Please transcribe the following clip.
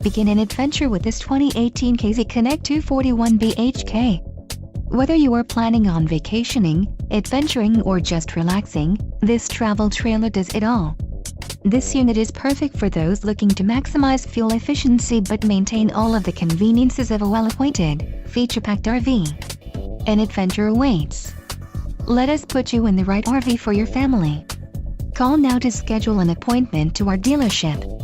Begin an adventure with this 2018 KZ Connect 241 BHK. Whether you are planning on vacationing, adventuring or just relaxing, this travel trailer does it all. This unit is perfect for those looking to maximize fuel efficiency but maintain all of the conveniences of a well-appointed, feature-packed RV. An adventure awaits. Let us put you in the right RV for your family. Call now to schedule an appointment to our dealership.